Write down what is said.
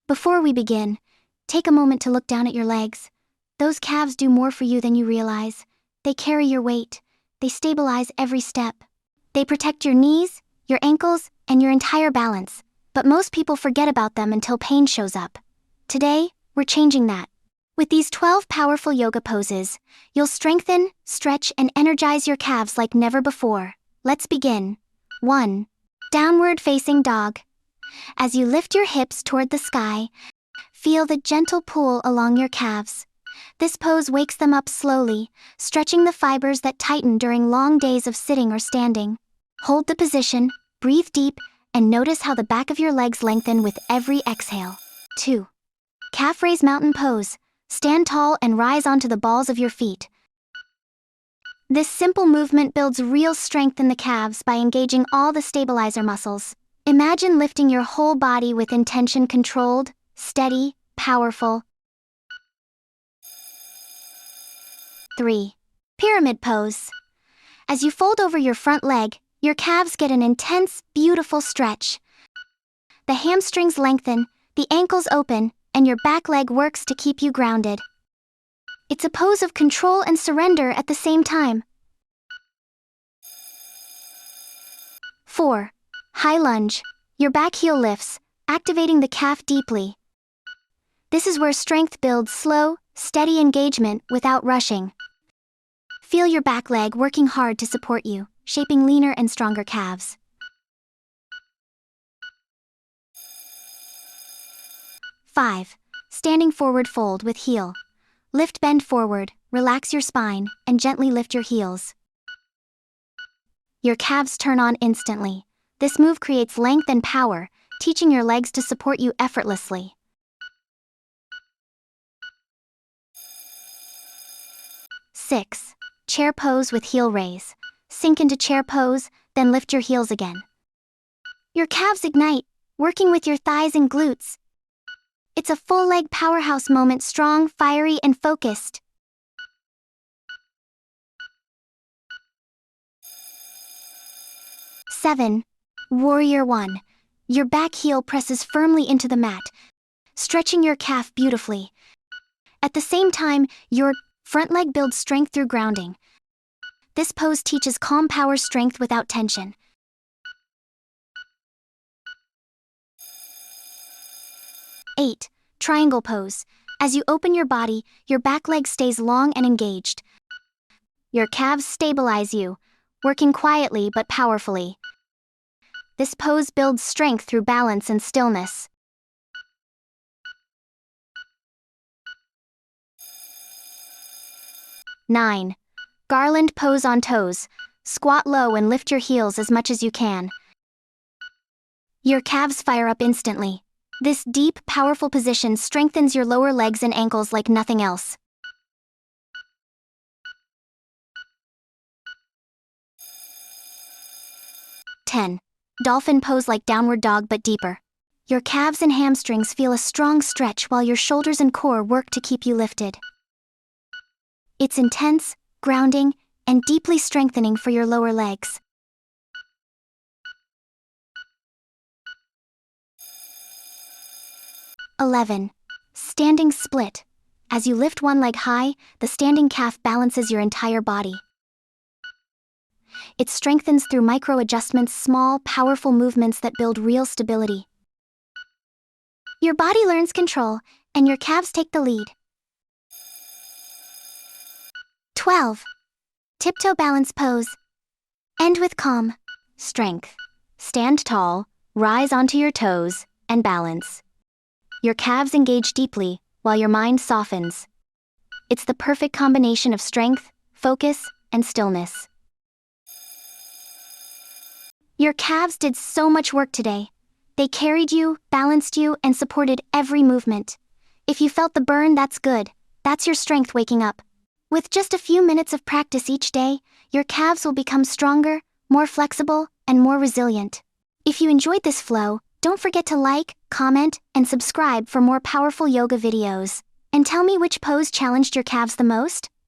Before we begin, take a moment to look down at your legs. Those calves do more for you than you realize. They carry your weight. They stabilize every step. They protect your knees, your ankles, and your entire balance. But most people forget about them until pain shows up. Today, we're changing that. With these 12 powerful yoga poses, you'll strengthen, stretch, and energize your calves like never before. Let's begin. 1. Downward facing dog. As you lift your hips toward the sky, feel the gentle pull along your calves. This pose wakes them up slowly, stretching the fibers that tighten during long days of sitting or standing. Hold the position, breathe deep, and notice how the back of your legs lengthen with every exhale. 2. Calf raise mountain pose. Stand tall and rise onto the balls of your feet. This simple movement builds real strength in the calves by engaging all the stabilizer muscles. Imagine lifting your whole body with intention, controlled, steady, powerful. 3. Pyramid pose. As you fold over your front leg, your calves get an intense, beautiful stretch. The hamstrings lengthen, the ankles open, and your back leg works to keep you grounded. It's a pose of control and surrender at the same time. 4. High lunge. Your back heel lifts, activating the calf deeply. This is where strength builds slow, steady engagement without rushing. Feel your back leg working hard to support you, shaping leaner and stronger calves. 5. Standing forward fold with heel. Lift, bend forward, relax your spine, and gently lift your heels. Your calves turn on instantly. This move creates length and power, teaching your legs to support you effortlessly. 6. Chair pose with heel raise. Sink into chair pose, then lift your heels again. Your calves ignite, working with your thighs and glutes. It's a full leg powerhouse moment, strong, fiery, and focused. 7. Warrior 1. Your back heel presses firmly into the mat, stretching your calf beautifully. At the same time, your front leg builds strength through grounding. This pose teaches calm power strength without tension. 8. Triangle pose. As you open your body, your back leg stays long and engaged. Your calves stabilize you, working quietly but powerfully. This pose builds strength through balance and stillness. 9. Garland pose on toes. Squat low and lift your heels as much as you can. Your calves fire up instantly. This deep, powerful position strengthens your lower legs and ankles like nothing else. 10. Dolphin pose like downward dog but deeper. Your calves and hamstrings feel a strong stretch while your shoulders and core work to keep you lifted. It's intense, grounding, and deeply strengthening for your lower legs. 11. Standing split. As you lift one leg high, the standing calf balances your entire body. It strengthens through micro adjustments, small, powerful movements that build real stability. Your body learns control, and your calves take the lead. 12. Tiptoe balance pose. End with calm. Strength. Stand tall, rise onto your toes, and balance. Your calves engage deeply, while your mind softens. It's the perfect combination of strength, focus, and stillness. Your calves did so much work today. They carried you, balanced you, and supported every movement. If you felt the burn, that's good. That's your strength waking up. With just a few minutes of practice each day, your calves will become stronger, more flexible, and more resilient. If you enjoyed this flow, don't forget to like, comment, and subscribe for more powerful yoga videos. And tell me which pose challenged your calves the most?